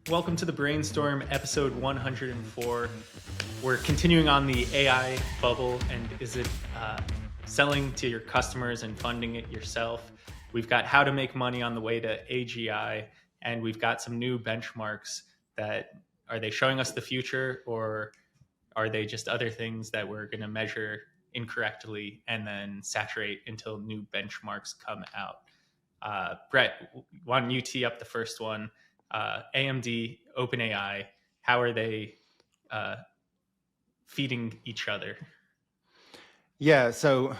Welcome to the Brainstorm, episode 104. We're continuing on the AI bubble, and is it selling to your customers and funding it yourself? We've got how to make money on the way to AGI, and we've got some new benchmarks that are they showing us the future, or are they just other things that we're going to measure incorrectly and then saturate until new benchmarks come out? Brett, why don't you tee up the first one? AMD, OpenAI, how are they feeding each other? Yeah, so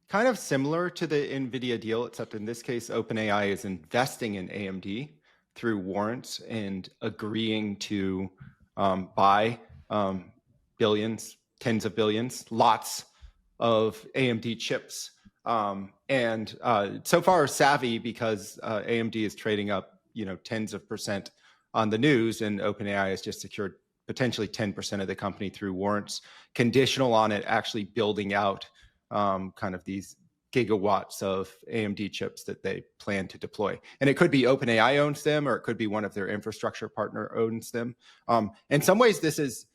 kind of similar to the NVIDIA deal, except in this case, OpenAI is investing in AMD through warrants and agreeing to buy billions, tens of billions, lots of AMD chips. And so far savvy because AMD is trading up, tens of percent on the news, and OpenAI has just secured potentially 10% of the company through warrants, conditional on it actually building out kind of these gigawatts of AMD chips that they plan to deploy. And it could be OpenAI owns them, or it could be one of their infrastructure partner owns them. In some ways, this is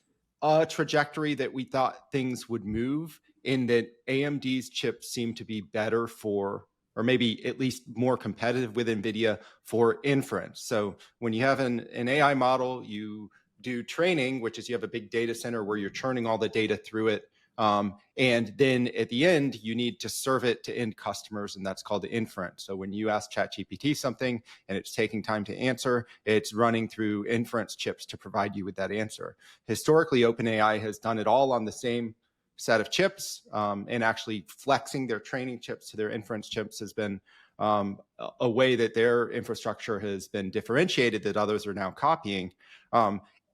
a trajectory that we thought things would move, in that AMD's chips seem to be better for, or maybe at least more competitive with NVIDIA for inference. So when you have an AI model, you do training, which is you have a big data center where you're churning all the data through it. And then at the end, you need to serve it to end customers, and that's called the inference. So when you ask ChatGPT something and it's taking time to answer, it's running through inference chips to provide you with that answer. Historically, OpenAI has done it all on the same set of chips, and actually flexing their training chips to their inference chips has been a way that their infrastructure has been differentiated that others are now copying.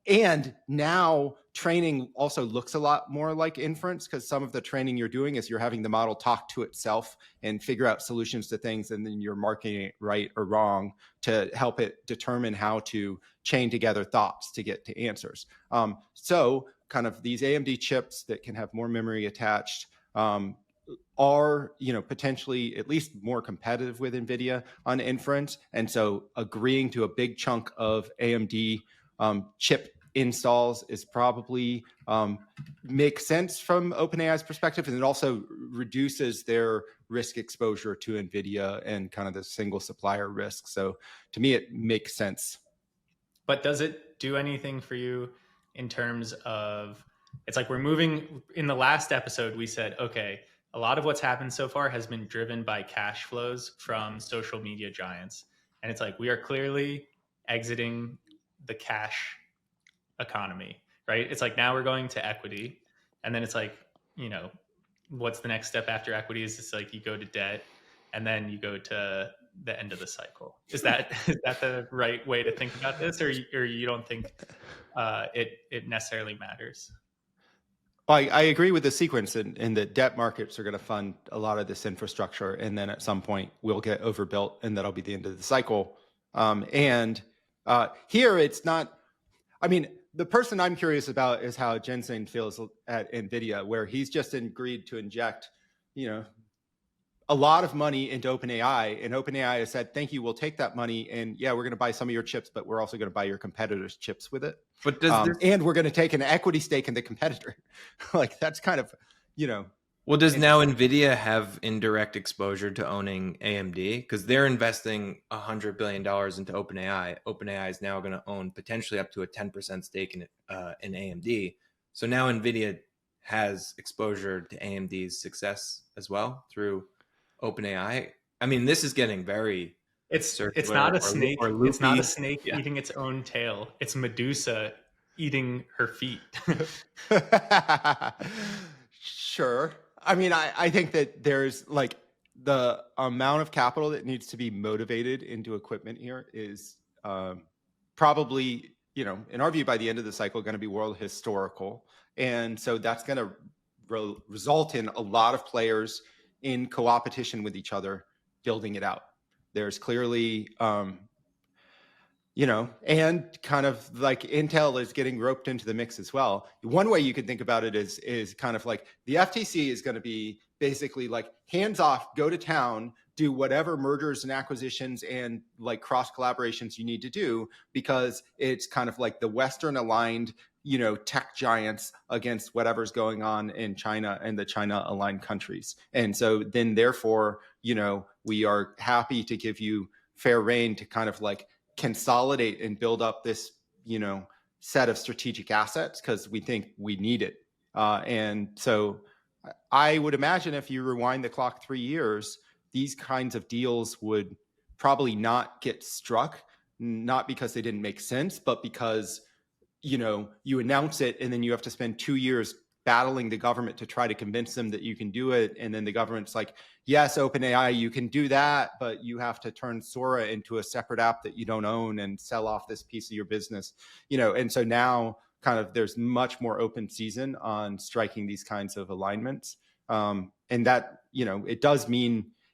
And now training also looks a lot more like inference, because some of the training you're doing is you're having the model talk to itself and figure out solutions to things, and then you're marking it right or wrong to help it determine how to chain together thoughts to get to answers. So kind of these AMD chips that can have more memory attached are potentially at least more competitive with NVIDIA on inference. And so agreeing to a big chunk of AMD chip installs is probably makes sense from OpenAI's perspective, and it also reduces their risk exposure to NVIDIA and kind of the single supplier risk. So to me, it makes sense. But does it do anything for you in terms of, it's like we're moving, in the last episode, we said, okay, a lot of what's happened so far has been driven by cash flows from social media giants. And it's like, we are clearly exiting the cash economy, right? It's like, now we're going to equity. And then it's like, what's the next step after equity? Is it's like you go to debt, and then you go to the end of the cycle. Is that the right way to think about this, or you don't think it necessarily matters? I agree with the sequence, in that debt markets are going to fund a lot of this infrastructure, and then at some point we'll get overbuilt, and that'll be the end of the cycle. And here it's not. I mean, the person I'm curious about is how Jensen feels at NVIDIA, where he's just agreed to inject, a lot of money into OpenAI, and OpenAI has said, thank you, we'll take that money, and yeah, we're going to buy some of your chips, but we're also going to buy your competitors' chips with it. But and we're going to take an equity stake in the competitor. Like, that's kind of, Well, does now NVIDIA have indirect exposure to owning AMD? Because they're investing $100 billion into OpenAI. OpenAI is now going to own potentially up to a 10% stake in AMD. So now NVIDIA has exposure to AMD's success as well through OpenAI. I mean, this is getting very... It's not a snake. It's not a snake Yeah. eating its own tail. It's Medusa eating her feet. Sure. I mean, I think that there's like the amount of capital that needs to be motivated into equipment here is probably, in our view, by the end of the cycle, going to be world historical. And so that's going to result in a lot of players in co-opetition with each other building it out. There's clearly, and kind of like Intel is getting roped into the mix as well. One way you could think about it is kind of like the FTC is going to be basically like hands off, go to town, do whatever mergers and acquisitions and like cross collaborations you need to do, because it's kind of like the Western aligned, tech giants against whatever's going on in China and the China aligned countries. And so then therefore, we are happy to give you fair reign to kind of like consolidate and build up this, set of strategic assets, because we think we need it. And so I would imagine if you rewind the clock 3 years, these kinds of deals would probably not get struck, not because they didn't make sense, but because, you announce it and then you have to spend 2 years battling the government to try to convince them that you can do it. And then the government's like, yes, OpenAI, you can do that, but you have to turn Sora into a separate app that you don't own and sell off this piece of your business, and so now kind of there's much more open season on striking these kinds of alignments. And that,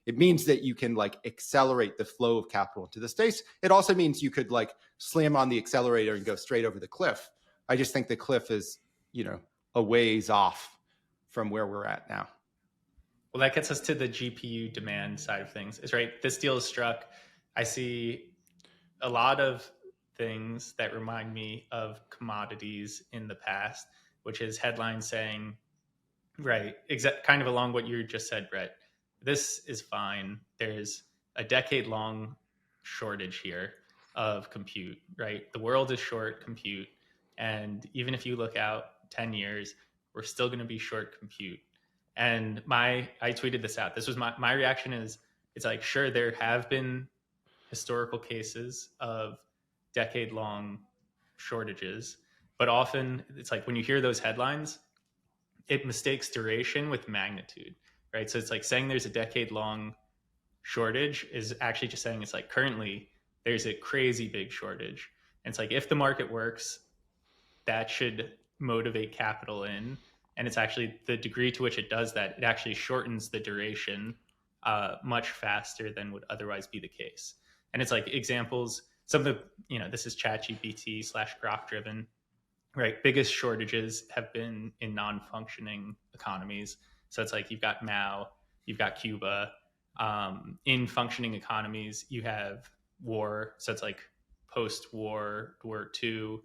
it means that you can like accelerate the flow of capital into the space. It also means you could like slam on the accelerator and go straight over the cliff. I just think the cliff is, a ways off from where we're at now. Well, that gets us to the GPU demand side of things. Is right. This deal is struck. I see a lot of things that remind me of commodities in the past, which is headlines saying, right, kind of along what you just said, Brett. This is fine. There's a decade-long shortage here of compute, right? The world is short compute. And even if you look out 10 years, we're still going to be short compute. And I tweeted this out. This was my reaction is, it's like, sure, there have been historical cases of decade-long shortages, but often it's like when you hear those headlines, it mistakes duration with magnitude, right? So it's like saying there's a decade-long shortage is actually just saying it's like currently there's a crazy big shortage. And it's like if the market works, that should motivate capital in. And it's actually the degree to which it does that, it actually shortens the duration much faster than would otherwise be the case. And it's like examples, some of the, this is ChatGPT / Grok driven, right? Biggest shortages have been in non-functioning economies. So it's like you've got Mao, you've got Cuba. In functioning economies, you have war. So it's like post-war, World War II,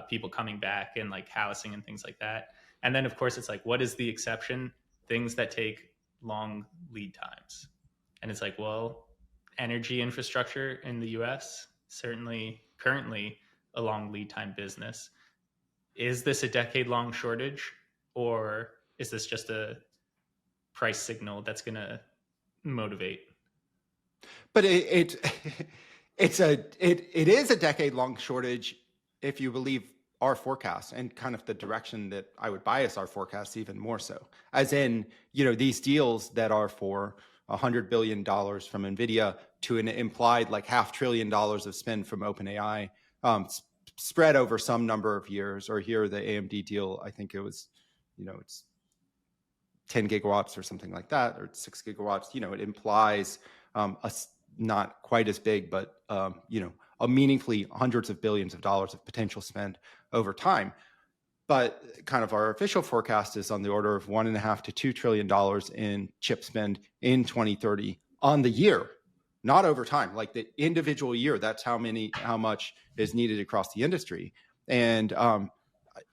people coming back and like housing and things like that. And then, of course, it's like, what is the exception? Things that take long lead times. And it's like, well, energy infrastructure in the US, certainly currently a long lead time business. Is this a decade-long shortage, or is this just a price signal that's going to motivate? But it is a decade-long shortage if you believe our forecast and kind of the direction that I would bias our forecasts even more so. As in, these deals that are for $100 billion from NVIDIA to an implied like $500 billion of spend from OpenAI, spread over some number of years. Or here, the AMD deal, I think it was, it's 10 gigawatts or something like that, or 6 gigawatts. It implies not quite as big, but a meaningfully hundreds of billions of dollars of potential spend over time. But kind of our official forecast is on the order of $1.5 to $2 trillion in chip spend in 2030 on the year, not over time, like the individual year. That's how much is needed across the industry. And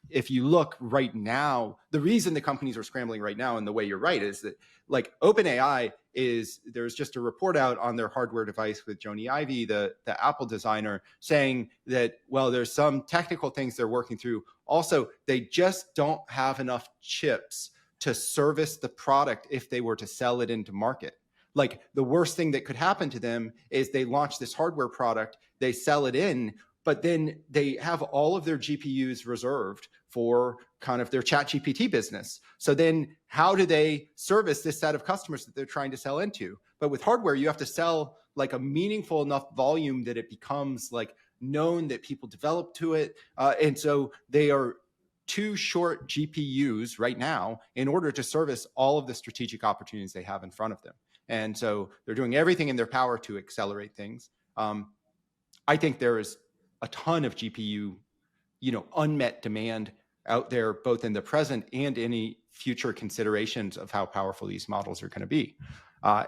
if you look right now, the reason the companies are scrambling right now, and the way you're right, is that like OpenAI there's just a report out on their hardware device with Joni Ive, the Apple designer, saying that, well, there's some technical things they're working through. Also, they just don't have enough chips to service the product if they were to sell it into market. Like the worst thing that could happen to them is they launch this hardware product, they sell it in, but then they have all of their GPUs reserved for kind of their ChatGPT business. So then how do they service this set of customers that they're trying to sell into? But with hardware, you have to sell like a meaningful enough volume that it becomes like known that people develop to it. And so they are too short GPUs right now in order to service all of the strategic opportunities they have in front of them. And so they're doing everything in their power to accelerate things. I think there is a ton of GPU, unmet demand out there, both in the present and any future considerations of how powerful these models are going to be.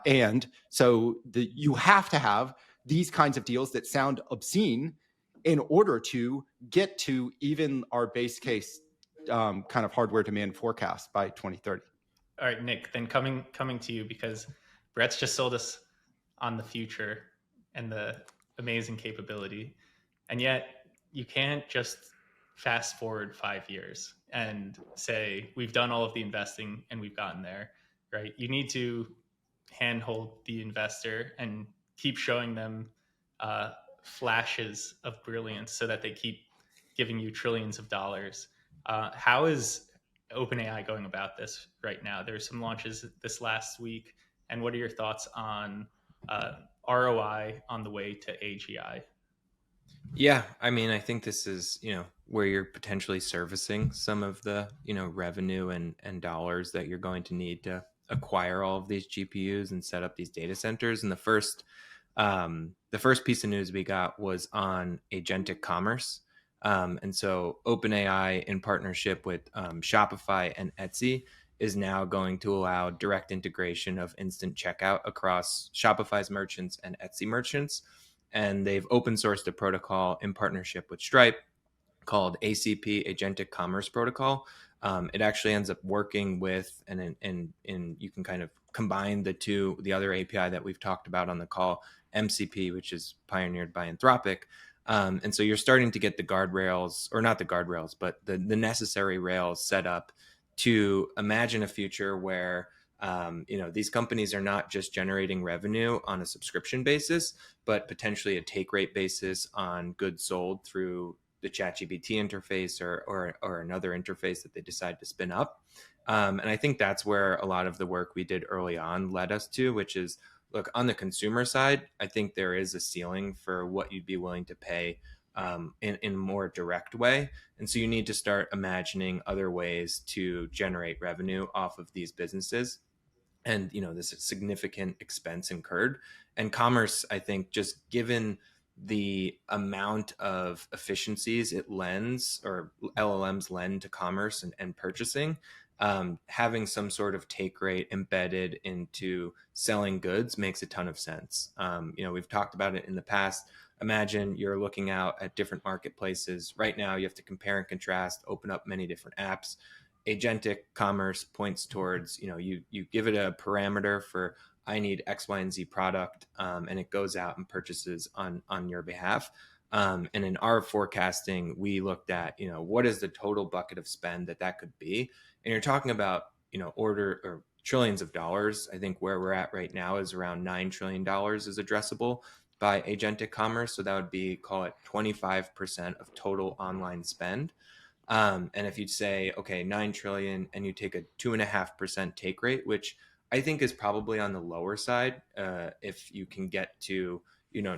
And so you have to have these kinds of deals that sound obscene in order to get to even our base case kind of hardware demand forecast by 2030. All right, Nick, then coming to you, because Brett's just sold us on the future and the amazing capability. And yet you can't just fast forward 5 years and say, we've done all of the investing and we've gotten there, right? You need to handhold the investor and keep showing them flashes of brilliance so that they keep giving you trillions of dollars. How is OpenAI going about this right now? There's some launches this last week. And what are your thoughts on ROI on the way to AGI? Yeah, I mean, I think this is, where you're potentially servicing some of the, revenue and dollars that you're going to need to acquire all of these GPUs and set up these data centers. And the first piece of news we got was on agentic commerce. And so OpenAI, in partnership with Shopify and Etsy, is now going to allow direct integration of instant checkout across Shopify's merchants and Etsy merchants. And they've open sourced a protocol in partnership with Stripe called ACP, Agentic Commerce Protocol. It actually ends up working with, and you can kind of combine the other API that we've talked about on the call, MCP, which is pioneered by Anthropic. And so you're starting to get the guardrails, or not the guardrails, but the necessary rails set up to imagine a future where these companies are not just generating revenue on a subscription basis, but potentially a take rate basis on goods sold through the ChatGPT interface or another interface that they decide to spin up. And I think that's where a lot of the work we did early on led us to, which is, look, on the consumer side, I think there is a ceiling for what you'd be willing to pay in a more direct way. And so you need to start imagining other ways to generate revenue off of these businesses. And, this significant expense incurred. And commerce, I think, just given the amount of efficiencies it lends, or LLMs lend to commerce and purchasing, having some sort of take rate embedded into selling goods makes a ton of sense. We've talked about it in the past. Imagine you're looking out at different marketplaces. Right now, you have to compare and contrast, open up many different apps. Agentic commerce points towards, you give it a parameter for, I need X, Y, and Z product, and it goes out and purchases on your behalf. And in our forecasting, we looked at, what is the total bucket of spend that could be? And you're talking about, order or trillions of dollars. I think where we're at right now is around $9 trillion is addressable by agentic commerce. So that would be, call it 25% of total online spend. And if you'd say, okay, 9 trillion, and you take a 2.5% take rate, which I think is probably on the lower side, if you can get to,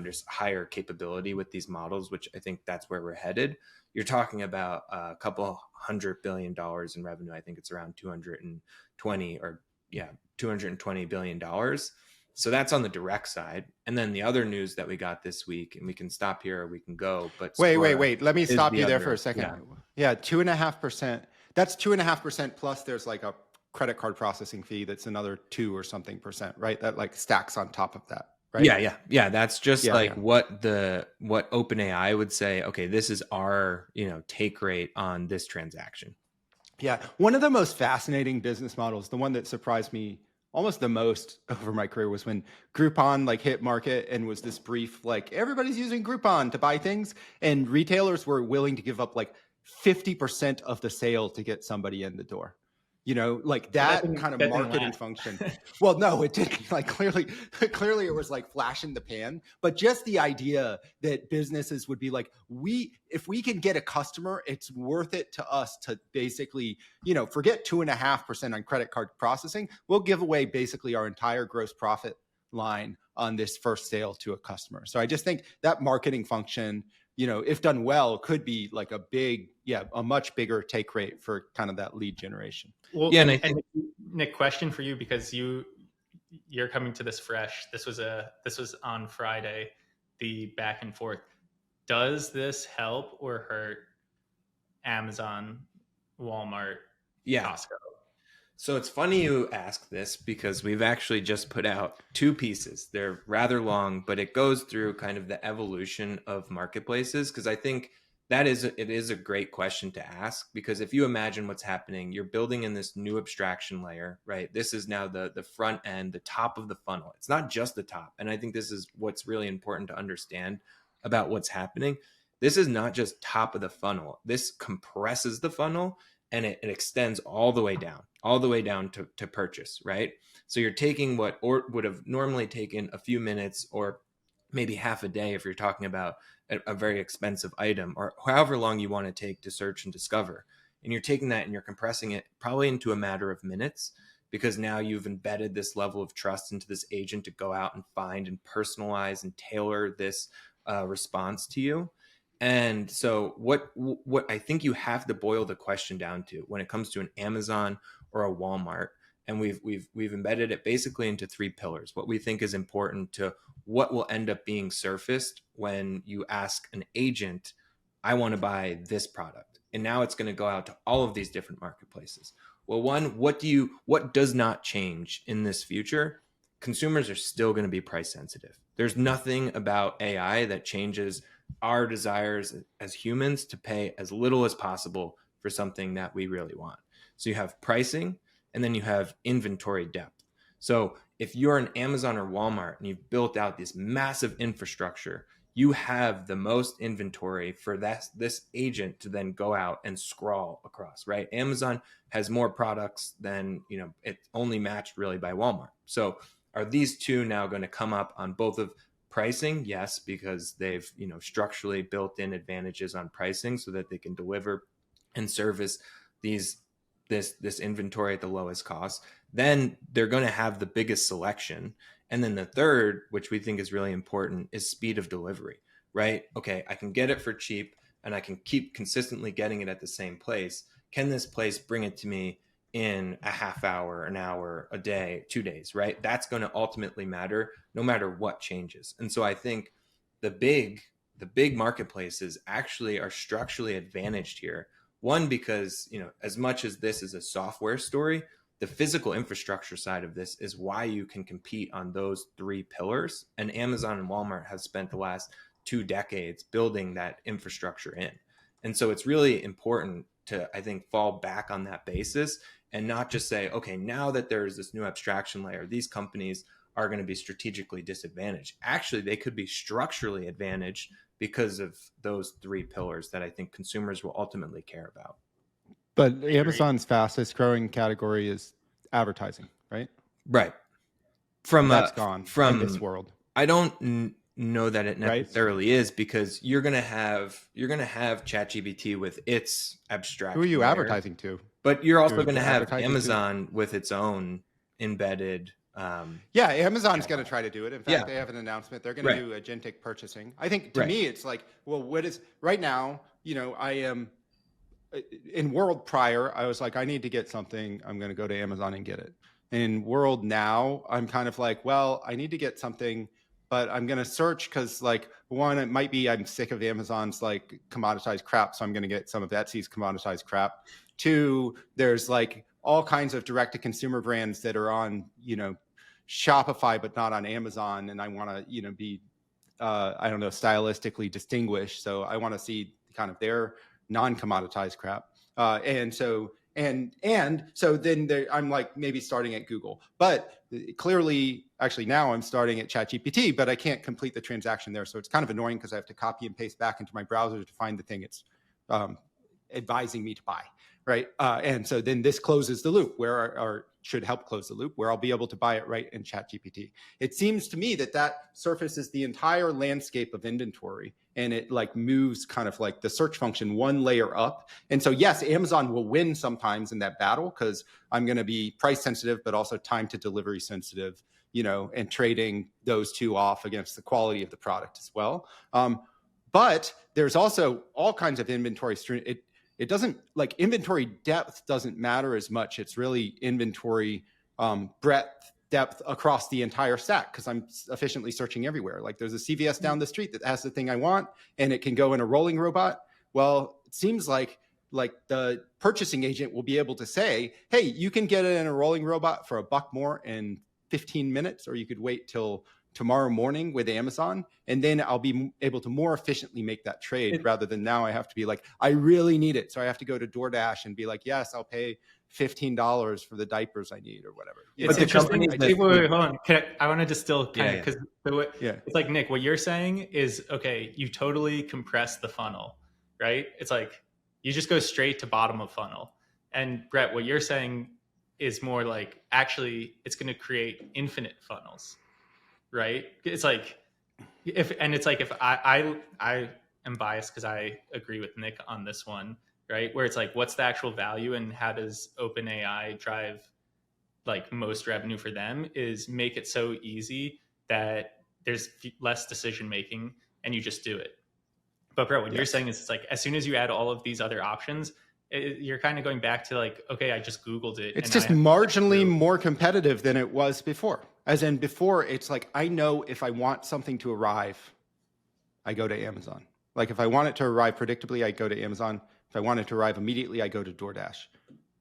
just higher capability with these models, which I think that's where we're headed. You're talking about a couple $100 billion in revenue. I think it's around $220 billion. So that's on the direct side. And then the other news that we got this week, and we can stop here or we can go, but wait. Let me stop you there for a second. Yeah, 2.5%. That's 2.5% plus there's like a credit card processing fee that's another 2 or something percent, right? That like stacks on top of that, right? Yeah. That's just what OpenAI would say, okay, this is our, take rate on this transaction. Yeah. One of the most fascinating business models, the one that surprised me almost the most over my career, was when Groupon hit market and was this brief, everybody's using Groupon to buy things, and retailers were willing to give up 50% of the sale to get somebody in the door. That kind of marketing function. Well, no, it didn't. Clearly it was flash in the pan. But just the idea that businesses would be if we can get a customer, it's worth it to us to basically, forget 2.5% on credit card processing. We'll give away basically our entire gross profit line on this first sale to a customer. So I just think that marketing function, if done well, could be a much bigger take rate for kind of that lead generation. Well, yeah, and I think, Nick, question for you, because you're coming to this fresh. This was on Friday, the back and forth. Does this help or hurt Amazon, Walmart, Costco? So it's funny you ask this because we've actually just put out 2 pieces. They're rather long, but it goes through kind of the evolution of marketplaces, because I think it is a great question to ask, because if you imagine what's happening, you're building in this new abstraction layer, right? This is now the front end, the top of the funnel. It's not just the top. And I think this is what's really important to understand about what's happening. This is not just top of the funnel. This compresses the funnel, and it extends all the way down to purchase, right? So you're taking what would have normally taken a few minutes or maybe half a day if you're talking about a very expensive item, or however long you want to take to search and discover. And you're taking that and you're compressing it probably into a matter of minutes, because now you've embedded this level of trust into this agent to go out and find and personalize and tailor this response to you. And so what I think you have to boil the question down to when it comes to an Amazon or a Walmart, and we've embedded it basically into 3 pillars. What we think is important to what will end up being surfaced when you ask an agent, I want to buy this product. And now it's going to go out to all of these different marketplaces. Well, one, what does not change in this future? Consumers are still going to be price sensitive. There's nothing about AI that changes our desires as humans to pay as little as possible for something that we really want. So you have pricing, and then you have inventory depth. So if you're an Amazon or Walmart and you've built out this massive infrastructure, you have the most inventory for this agent to then go out and scroll across, right? Amazon has more products than, it's only matched really by Walmart. So are these 2 now going to come up on both of pricing? Yes, because they've, structurally built in advantages on pricing so that they can deliver and service this inventory at the lowest cost. Then they're going to have the biggest selection. And then the third, which we think is really important, is speed of delivery, right? Okay, I can get it for cheap and I can keep consistently getting it at the same place. Can this place bring it to me in a half hour, an hour, a day, 2 days, right? That's going to ultimately matter no matter what changes. And so I think the big marketplaces actually are structurally advantaged here. One, because, as much as this is a software story, the physical infrastructure side of this is why you can compete on those 3 pillars. And Amazon and Walmart have spent the last 2 decades building that infrastructure in. And so it's really important to, I think, fall back on that basis and not just say, okay, now that there's this new abstraction layer, these companies are going to be strategically disadvantaged. Actually, they could be structurally advantaged because of those 3 pillars that I think consumers will ultimately care about. But Amazon's fastest growing category is advertising, right? Right. That's gone in this world. I don't know that it necessarily is, because you're gonna have ChatGPT with its abstraction. Who are you layer, advertising to? But you're also going to have Amazon with its own embedded. Yeah, Amazon's going to try to do it. In fact, they have an announcement. They're going to do agentic purchasing. I think to me, it's like, well, what is right now? I am in world prior. I was like, I need to get something. I'm going to go to Amazon and get it. In world now, I'm kind of like, well, I need to get something, but I'm going to search because, like, one, it might be I'm sick of Amazon's like commoditized crap, so I'm going to get some of Etsy's commoditized crap. 2, there's like all kinds of direct-to-consumer brands that are on, Shopify, but not on Amazon, and I want to, be, I don't know, stylistically distinguished. So I want to see kind of their non-commoditized crap, and so then I'm like maybe starting at Google, but clearly, actually now I'm starting at ChatGPT, but I can't complete the transaction there, so it's kind of annoying because I have to copy and paste back into my browser to find the thing it's advising me to buy. Right. And so then this closes the loop or should help close the loop where I'll be able to buy it right in ChatGPT. It seems to me that surfaces the entire landscape of inventory, and it like moves kind of like the search function 1 layer up. And so, yes, Amazon will win sometimes in that battle because I'm going to be price sensitive, but also time to delivery sensitive, and trading those 2 off against the quality of the product as well. But there's also all kinds of inventory. It doesn't, like, inventory depth doesn't matter as much. It's really inventory breadth, depth across the entire stack, because I'm efficiently searching everywhere. Like, there's a CVS down the street that has the thing I want, and it can go in a rolling robot. Well, it seems like like the purchasing agent will be able to say, hey, you can get it in a rolling robot for $1 more in 15 minutes, or you could wait till tomorrow morning with Amazon, and then I'll be able to more efficiently make that trade, rather than now I have to be like, I really need it, so I have to go to DoorDash and be like, yes, I'll pay $15 for the diapers I need or whatever. It's interesting. Wait, hold on. I want to distill kind of, because it's like, Nick, what you're saying is, okay, you totally compress the funnel, right? It's like you just go straight to bottom of funnel. And Brett, what you're saying is more like, actually, it's going to create infinite funnels, right? It's like if I am biased because I agree with Nick on this one, right? Where it's like, what's the actual value and how does OpenAI drive like most revenue for them, is make it so easy that there's less decision making and you just do it. But bro, what you're saying is, it's like, as soon as you add all of these other options, you're kind of going back to like, okay, I just Googled it. It's just marginally more competitive than it was before. As in before, it's like, I know if I want something to arrive, I go to Amazon. Like if I want it to arrive predictably, I go to Amazon. If I want it to arrive immediately, I go to DoorDash.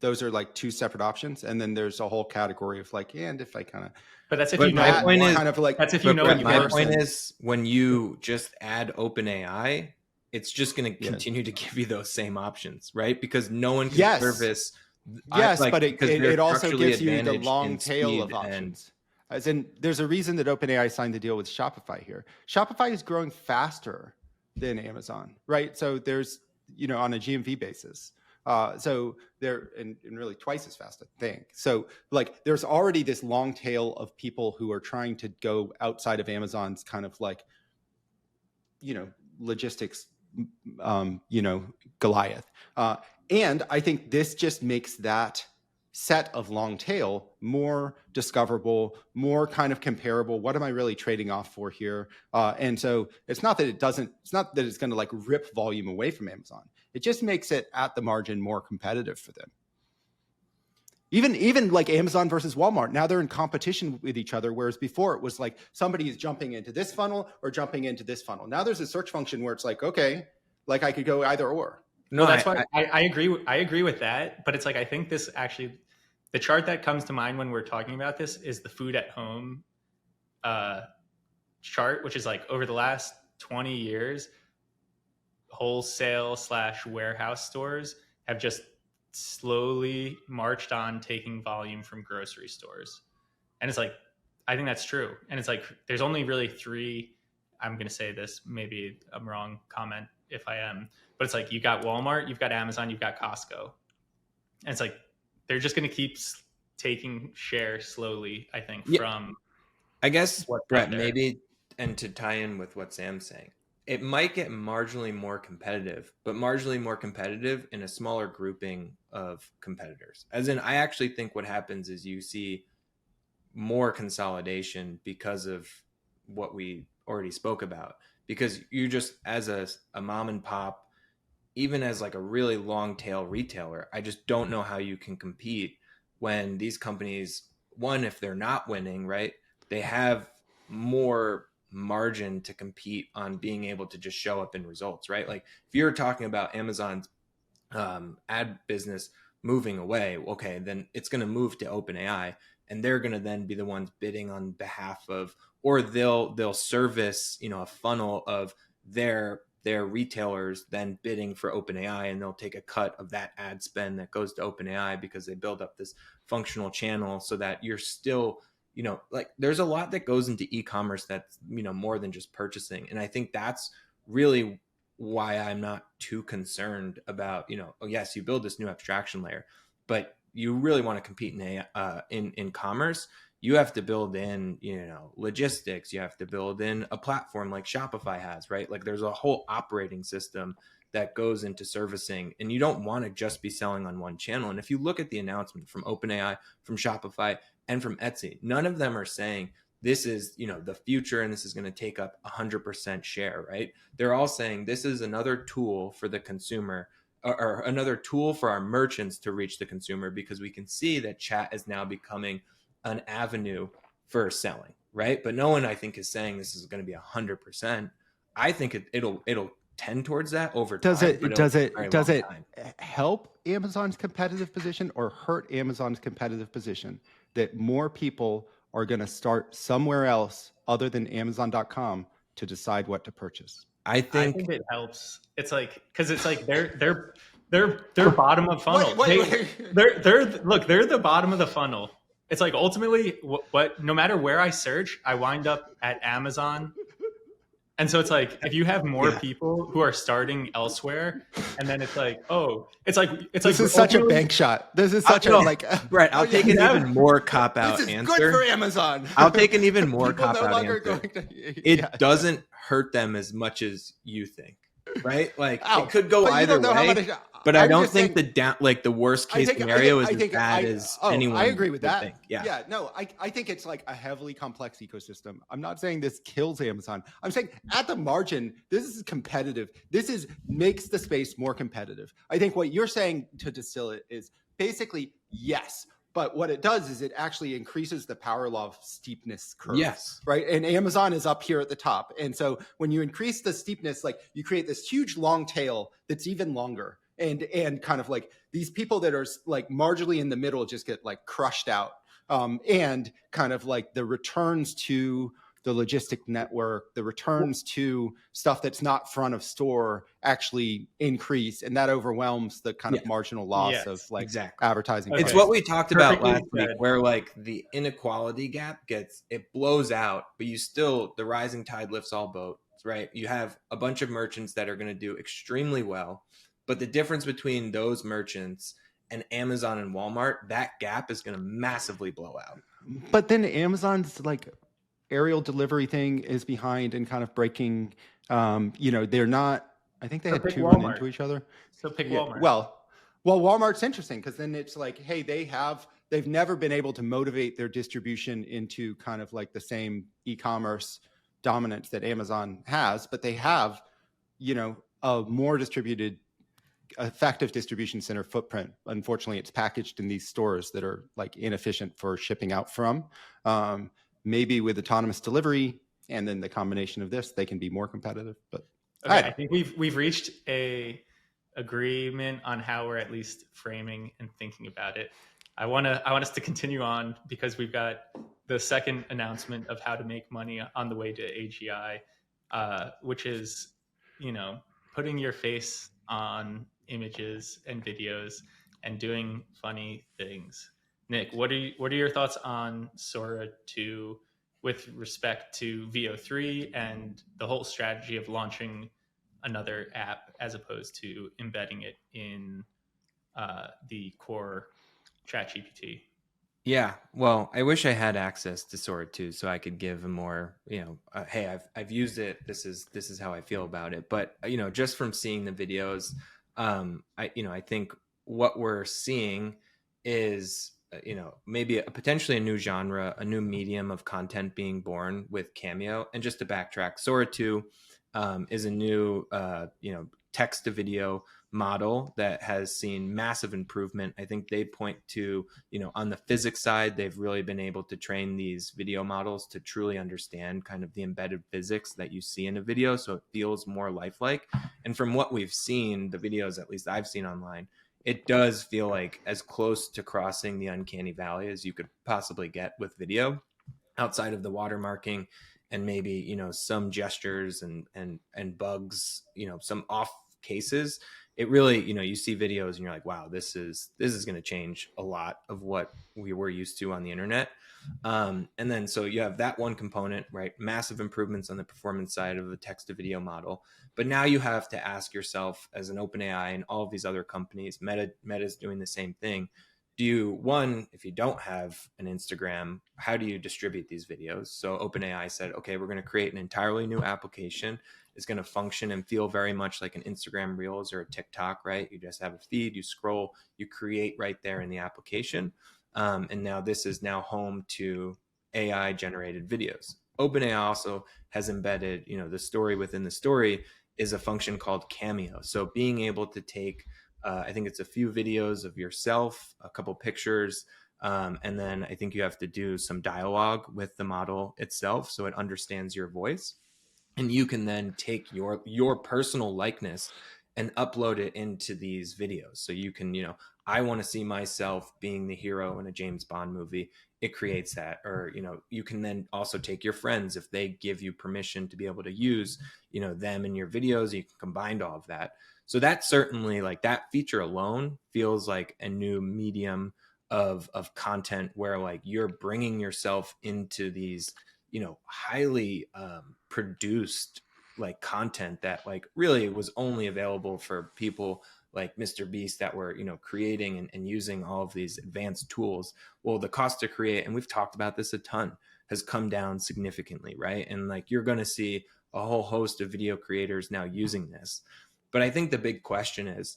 Those are like two separate options. And then there's a whole category of like, and if I kind of, but that's if you know, kind of like, that's if you know. My point is, when you just add OpenAI, it's just going to continue to give you those same options, right? Because no one can service. Yes, but it also gives you the long tail of options. As in, there's a reason that OpenAI signed the deal with Shopify here. Shopify is growing faster than Amazon, right? So there's, on a GMV basis. So they're and really twice as fast, I think. So like there's already this long tail of people who are trying to go outside of Amazon's kind of like, logistics, Goliath. And I think this just makes that set of long tail more discoverable, more kind of comparable. What am I really trading off for here? And so it's not that it's going to like rip volume away from Amazon. It just makes it at the margin more competitive for them. Even like Amazon versus Walmart, now they're in competition with each other, whereas before it was like somebody is jumping into this funnel or jumping into this funnel. Now there's a search function where it's like, okay, like I could go either or. No, well, that's why I agree. I agree with that, but it's like, I think this actually, the chart that comes to mind when we're talking about this is the food at home chart, which is like over the last 20 years, wholesale / warehouse stores have just slowly marched on taking volume from grocery stores. And it's like, I think that's true. And it's like, there's only really three, I'm going to say this, maybe I'm wrong, comment if I am, but it's like, you got Walmart, you've got Amazon, you've got Costco. And it's like, they're just going to keep taking share slowly, I think, from, I guess, Brett, maybe, and to tie in with what Sam's saying, it might get marginally more competitive, but marginally more competitive in a smaller grouping of competitors. As in, I actually think what happens is you see more consolidation because of what we already spoke about. Because you just, as a mom and pop, even as like a really long tail retailer, I just don't know how you can compete when these companies, one, if they're not winning, right, they have more margin to compete on being able to just show up in results, right? Like if you're talking about Amazon's ad business moving away, okay, then it's going to move to OpenAI, and they're going to then be the ones bidding on behalf of, or they'll service, a funnel of their retailers then bidding for OpenAI, and they'll take a cut of that ad spend that goes to OpenAI because they build up this functional channel so that you're still, like there's a lot that goes into e-commerce that's, more than just purchasing. And I think that's really why I'm not too concerned about, oh yes, you build this new abstraction layer, but you really want to compete in commerce. You have to build in, logistics. You have to build in a platform like Shopify has, right? Like there's a whole operating system that goes into servicing, and you don't want to just be selling on one channel. And if you look at the announcement from OpenAI, from Shopify, and from Etsy, none of them are saying this is, the future and this is going to take up 100% share, right? They're all saying this is another tool for the consumer, or another tool for our merchants to reach the consumer, because we can see that chat is now becoming an avenue for selling, right? But no one, I think, is saying this is going to be 100%. I think it'll tend towards that over Does time. it but does it'll be a it very does long it time. help Amazon's competitive position or hurt Amazon's competitive position that more people are going to start somewhere else other than Amazon.com to decide what to purchase? I I think think it helps. It's like, because it's like they're bottom of funnel. They're the bottom of the funnel. It's like ultimately what no matter where I search, I wind up at Amazon. And so it's like if you have more Yeah. people who are starting elsewhere, and then it's like, oh, it's like This is such a ultimately- bank shot. This is such a no, like Brett, I'll take an even more cop out This is answer. good for Amazon. I'll take an even more People cop no out longer answer. going to It doesn't hurt them as much as you think, right? Like Ow, it could go but you either don't know how way. much- But I I'm don't just think saying- the worst case scenario is as bad as anyone I agree with would that. think. Yeah. No, I think it's like a heavily complex ecosystem. I'm not saying this kills Amazon. I'm saying at the margin, this is competitive. Makes the space more competitive. I think what you're saying, to distill it, is basically yes. But what it does is it actually increases the power law of steepness curve. Yes. Right. And Amazon is up here at the top. And so when you increase the steepness, like you create this huge long tail that's even longer. And kind of like these people that are like marginally in the middle just get like crushed out. And kind of like the returns to the logistic network, the returns to stuff that's not front of store actually increase, and that overwhelms the kind of marginal loss of like exactly. advertising. It's Okay. what we talked about Perfectly last week, said. where like the inequality gap it blows out, but the rising tide lifts all boats, right? You have a bunch of merchants that are going to do extremely well, but the difference between those merchants and Amazon and Walmart, that gap is going to massively blow out. But then Amazon's like aerial delivery thing is behind and kind of breaking. They're not. I think they had two run into each other. So pick Walmart. Well, Walmart's interesting because then it's like, hey, they've never been able to motivate their distribution into kind of like the same e-commerce dominance that Amazon has, but they have, a more distributed, effective distribution center footprint. Unfortunately, it's packaged in these stores that are like inefficient for shipping out from. Maybe with autonomous delivery and then the combination of this, they can be more competitive. But okay, I think we've reached a agreement on how we're at least framing and thinking about it. I want us to continue on because we've got the second announcement of how to make money on the way to AGI, which is, putting your face on images and videos and doing funny things. Nick, what are your thoughts on Sora 2 with respect to VO3 and the whole strategy of launching another app as opposed to embedding it in the core ChatGPT? Yeah, well, I wish I had access to Sora 2 so I could give a more, hey, I've used it. This is how I feel about it. But just from seeing the videos, I think what we're seeing is maybe potentially a new genre, a new medium of content being born with Cameo. And just to backtrack, Sora 2 is a new text to video model that has seen massive improvement. I think they point to, on the physics side, they've really been able to train these video models to truly understand kind of the embedded physics that you see in a video. So it feels more lifelike. And from what we've seen, the videos, at least I've seen online, it does feel like as close to crossing the uncanny valley as you could possibly get with video, outside of the watermarking and maybe, some gestures and bugs, some off cases. It really, you see videos and you're like, wow, this is going to change a lot of what we were used to on the internet. And then so you have that one component, right? Massive improvements on the performance side of the text to video model. But now you have to ask yourself, as an OpenAI and all of these other companies, Meta's doing the same thing. If you don't have an Instagram, how do you distribute these videos? So OpenAI said, okay, we're going to create an entirely new application. It's going to function and feel very much like an Instagram Reels or a TikTok, right? You just have a feed, you scroll, you create right there in the application. And now this is now home to AI generated videos. OpenAI also has embedded, the story within the story is a function called Cameo. So being able to take, I think it's a few videos of yourself, a couple pictures, and then I think you have to do some dialogue with the model itself so it understands your voice. and you can then take your personal likeness and upload it into these videos. So you can, I want to see myself being the hero in a James Bond movie. It creates that. Or, you can then also take your friends if they give you permission to be able to use, them in your videos. You can combine all of that. So that certainly, like, that feature alone feels like a new medium of content where, like, you're bringing yourself into these, highly produced, like, content that, like, really was only available for people like Mr. Beast that were, creating and using all of these advanced tools. Well, the cost to create, and we've talked about this a ton, has come down significantly, right? And, like, you're going to see a whole host of video creators now using this. But I think the big question is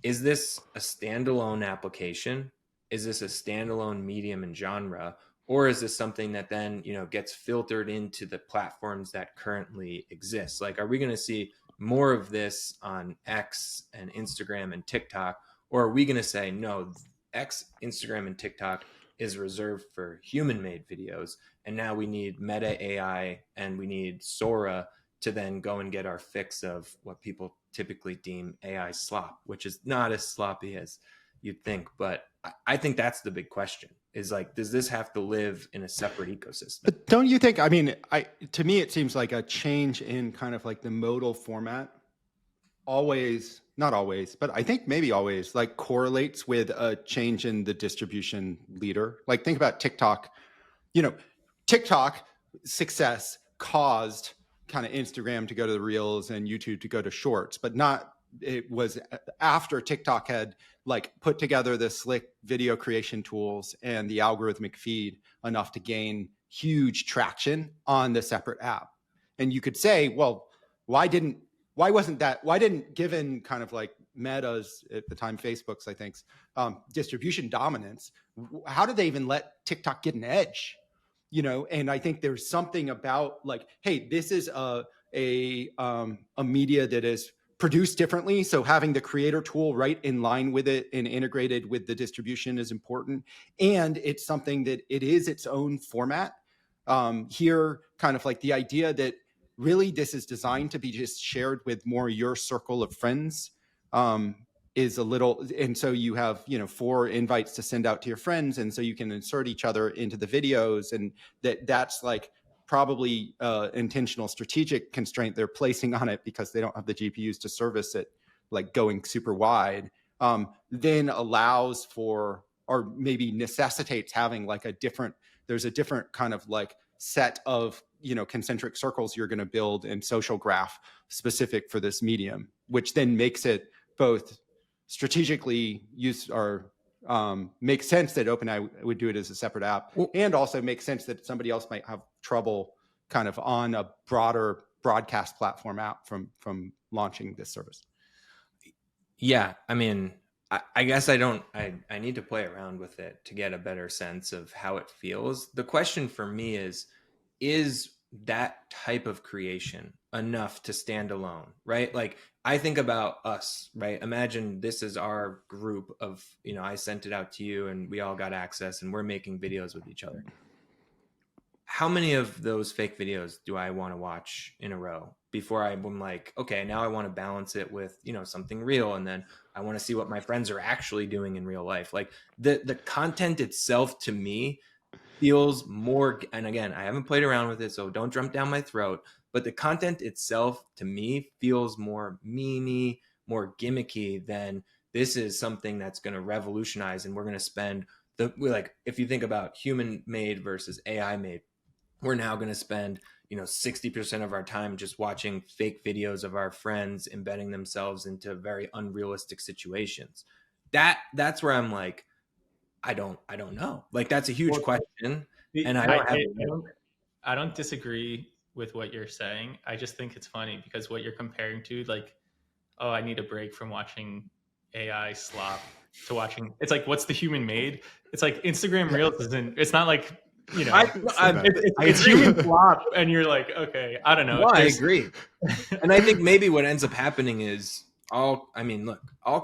this a standalone application? Is this a standalone medium and genre? Or is this something that then, gets filtered into the platforms that currently exist? Like, are we going to see more of this on X and Instagram and TikTok? Or are we going to say, no, X, Instagram, and TikTok is reserved for human-made videos, and now we need Meta AI and we need Sora to then go and get our fix of what people typically deem AI slop, which is not as sloppy as you'd think. But I think that's the big question, is, like, does this have to live in a separate ecosystem? But don't you think, I mean, to me, it seems like a change in kind of like the modal format always, not always, but I think maybe always, like, correlates with a change in the distribution leader. Like, think about TikTok. TikTok success caused kind of Instagram to go to the Reels and YouTube to go to Shorts, but not, it was after TikTok had, like, put together the slick video creation tools and the algorithmic feed enough to gain huge traction on the separate app. And you could say, well, why didn't given kind of like Meta's, at the time Facebook's, I think, distribution dominance, how did they even let TikTok get an edge? And I think there's something about, like, hey, this is a media that is produced differently. So having the creator tool right in line with it and integrated with the distribution is important. And it's something that it is its own format. Here, kind of like the idea that really this is designed to be just shared with more your circle of friends is a little, and so you have 4 invites to send out to your friends, and so you can insert each other into the videos, and that's like probably intentional strategic constraint they're placing on it because they don't have the GPUs to service it, like, going super wide, then allows for, or maybe necessitates having, like, there's a different kind of, like, set of concentric circles you're going to build in social graph specific for this medium, which then makes it both strategically makes sense that OpenAI would do it as a separate app, and also makes sense that somebody else might have trouble kind of on a broader broadcast platform app from launching this service. Yeah, I mean, I guess I need to play around with it to get a better sense of how it feels. The question for me is that type of creation enough to stand alone, right? Like, I think about us, right? Imagine this is our group of, I sent it out to you and we all got access and we're making videos with each other. How many of those fake videos do I want to watch in a row before I'm like, okay, now I want to balance it with, something real. And then I want to see what my friends are actually doing in real life. Like, the content itself to me feels more, and again, I haven't played around with it, so don't jump down my throat, but the content itself to me feels more memey, more gimmicky than this is something that's going to revolutionize, and we're going to spend if you think about human made versus AI made, we're now going to spend 60% of our time just watching fake videos of our friends embedding themselves into very unrealistic situations. That's where I'm like, I don't know. Like, that's a huge question, and I don't disagree with what you're saying. I just think it's funny because what you're comparing to, like, oh, I need a break from watching AI slop to watching. It's like, what's the human made? It's like Instagram Reels isn't. It's not like it's human slop, and you're like, okay, I don't know. No, I agree, and I think maybe what ends up happening is all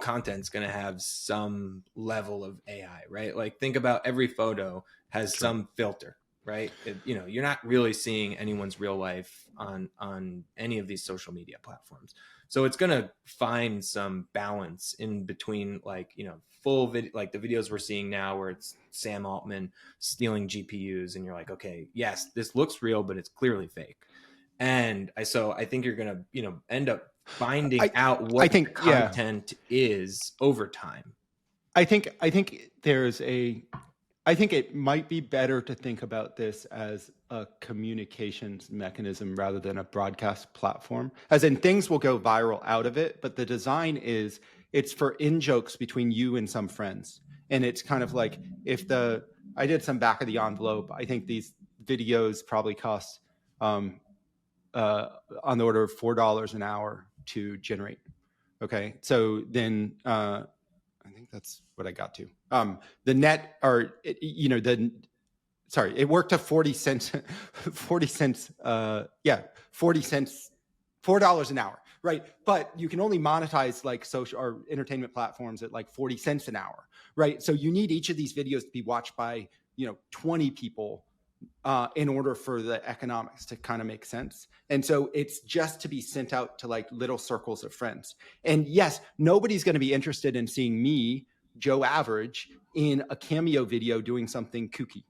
content's going to have some level of AI, right? Like, think about every photo has some filter, right? You're not really seeing anyone's real life on any of these social media platforms. So it's going to find some balance in between, like, full video, like the videos we're seeing now where it's Sam Altman stealing GPUs and you're like, okay, yes, this looks real, but it's clearly fake. And I think you're going to, end up finding out what the content is over time. I think it might be better to think about this as a communications mechanism rather than a broadcast platform. As in, things will go viral out of it, but the design is it's for in-jokes between you and some friends. And it's kind of like I did some back of the envelope. I think these videos probably cost on the order of $4 an hour to generate. Okay, so then I think that's what I got to. The net, or it worked to 40 cents, 40 cents, $4 an hour, right? But you can only monetize like social or entertainment platforms at like 40 cents an hour, right? So you need each of these videos to be watched by 20 people in order for the economics to kind of make sense. And so it's just to be sent out to like little circles of friends. And yes, nobody's going to be interested in seeing me, Joe Average, in a cameo video doing something kooky,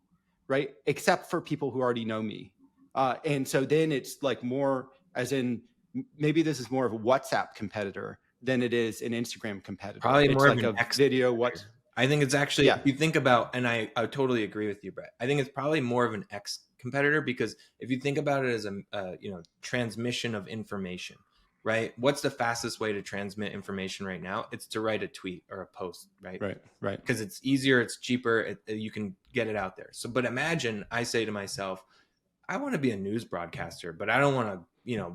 right? Except for people who already know me. And so then it's like more, as in, maybe this is more of a WhatsApp competitor than it is an Instagram competitor. Probably it's more like of an a video. What I think it's actually, if you think about, and I totally agree with you, Brett. I think it's probably more of an X competitor, because if you think about it as a transmission of information, right? What's the fastest way to transmit information right now? It's to write a tweet or a post, right? Right. Because it's easier, it's cheaper, you can get it out there. So, but imagine I say to myself, I want to be a news broadcaster, but I don't want to,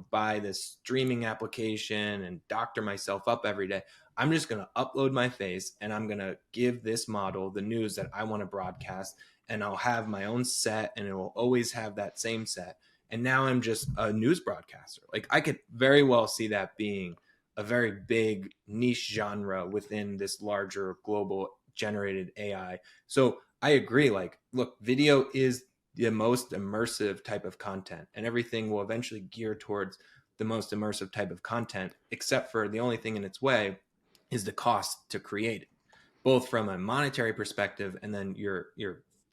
buy this streaming application and doctor myself up every day. I'm just going to upload my face and I'm going to give this model the news that I want to broadcast, and I'll have my own set and it will always have that same set. And now I'm just a news broadcaster. Like, I could very well see that being a very big niche genre within this larger global generated AI. So I agree. Like, look, video is the most immersive type of content, and everything will eventually gear towards the most immersive type of content, except for the only thing in its way is the cost to create it, both from a monetary perspective and then your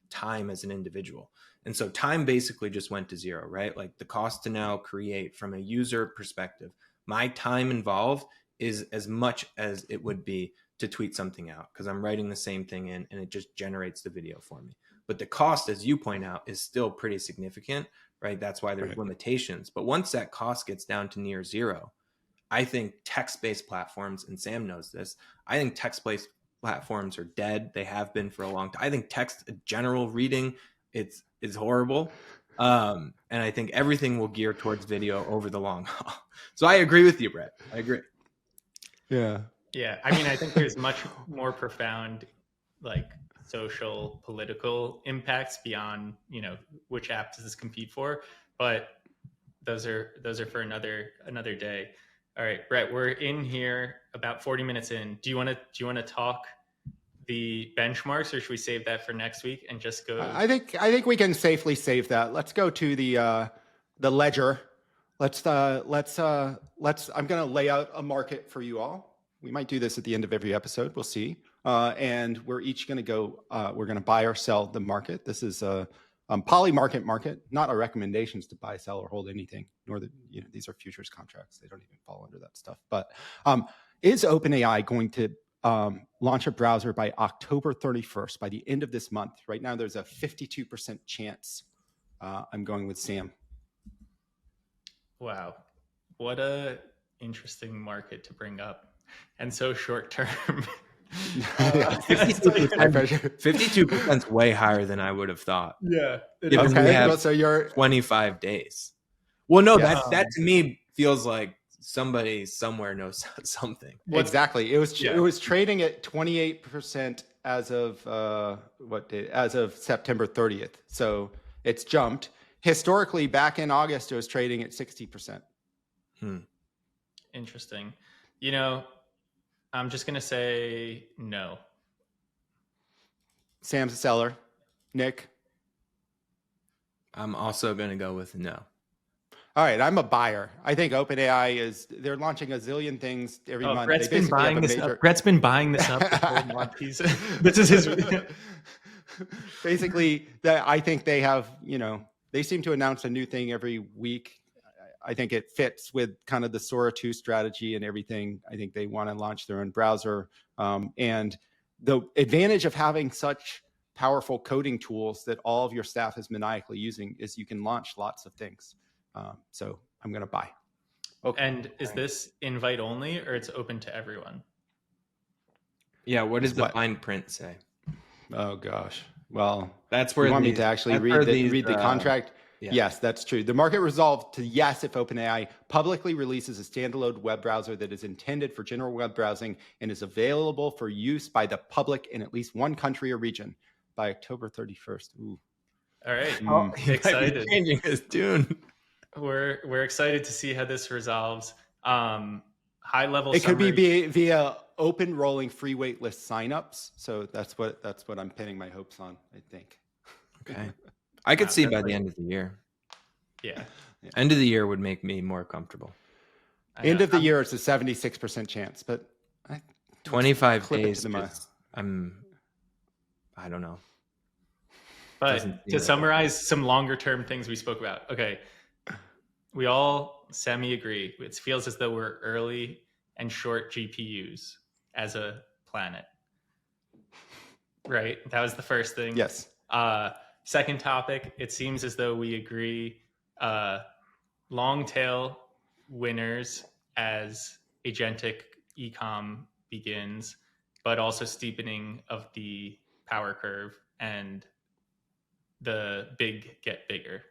time as an individual. And so time basically just went to zero, right? Like, the cost to now create from a user perspective, my time involved is as much as it would be to tweet something out, because I'm writing the same thing in and it just generates the video for me. But the cost, as you point out, is still pretty significant, right? That's why there's limitations. But once that cost gets down to near zero, I think text-based platforms, and Sam knows this, I think text-based platforms are dead. They have been for a long time. I think text general reading, is horrible. And I think everything will gear towards video over the long haul. So I agree with you, Brett. I agree. Yeah. Yeah. I mean, I think there's much more profound, like, social political impacts beyond, which apps does this compete for, but those are for another day. All right, Brett, we're in here about 40 minutes in. Do you want to talk the benchmarks, or should we save that for next week and just go? I think we can safely save that. Let's go to the ledger. Let's I'm going to lay out a market for you all. We might do this at the end of every episode. We'll see. And we're each going to go, we're going to buy or sell the market. This is a poly market, not our recommendations to buy, sell, or hold anything, nor that, these are futures contracts. They don't even fall under that stuff. But is OpenAI going to launch a browser by October 31st, by the end of this month? Right now, there's a 52% chance. I'm going with Sam. Wow. What a interesting market to bring up. And so short term. 52% is way higher than I would have thought. Yeah. Given we have so you're 25 days. Well, no, that to me feels like somebody somewhere knows something. Exactly. It was trading at 28% as of as of September 30th. So it's jumped. Historically, back in August, it was trading at 60%. Interesting. I'm just going to say no. Sam's a seller. Nick? I'm also going to go with no. All right, I'm a buyer. I think OpenAI they're launching a zillion things every month. Brett's They been basically have buying a this major... up. Brett's been buying this up this whole month. This is his. Basically, I think they have, they seem to announce a new thing every week. I think it fits with kind of the Sora 2 strategy and everything. I think they want to launch their own browser. And the advantage of having such powerful coding tools that all of your staff is maniacally using is you can launch lots of things. So I'm going to buy. Okay. And is this invite only, or it's open to everyone? Yeah. What does the fine print say? Oh gosh. Well, that's where you want me to actually read the contract. Yeah. Yes, that's true. The market resolved to yes if OpenAI publicly releases a standalone web browser that is intended for general web browsing and is available for use by the public in at least one country or region by October 31st. Ooh. All right. Excited. Changing his tune. We're excited to see how this resolves. High level. It summary. Could be via open rolling free waitlist signups. So that's what I'm pinning my hopes on, I think. Okay. I could see by the end of the year. Yeah. End of the year would make me more comfortable. End of the year, it's a 76% chance, but 25 days. I don't know. But to summarize some longer term things we spoke about. Okay. We all semi-agree. It feels as though we're early and short GPUs as a planet. Right? That was the first thing. Yes. Second topic, it seems as though we agree long tail winners as agentic ecom begins, but also steepening of the power curve and the big get bigger.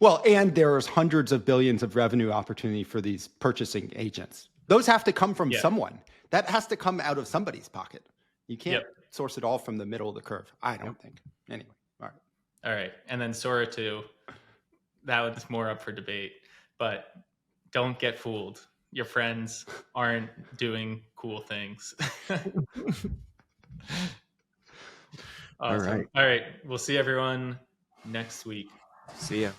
Well, and there's hundreds of billions of revenue opportunity for these purchasing agents. Those have to come from someone. That has to come out of somebody's pocket. You can't source it all from the middle of the curve, I don't think. Anyway, all right. And then Sora 2, that was more up for debate. But don't get fooled. Your friends aren't doing cool things. Awesome. All right. We'll see everyone next week. See ya.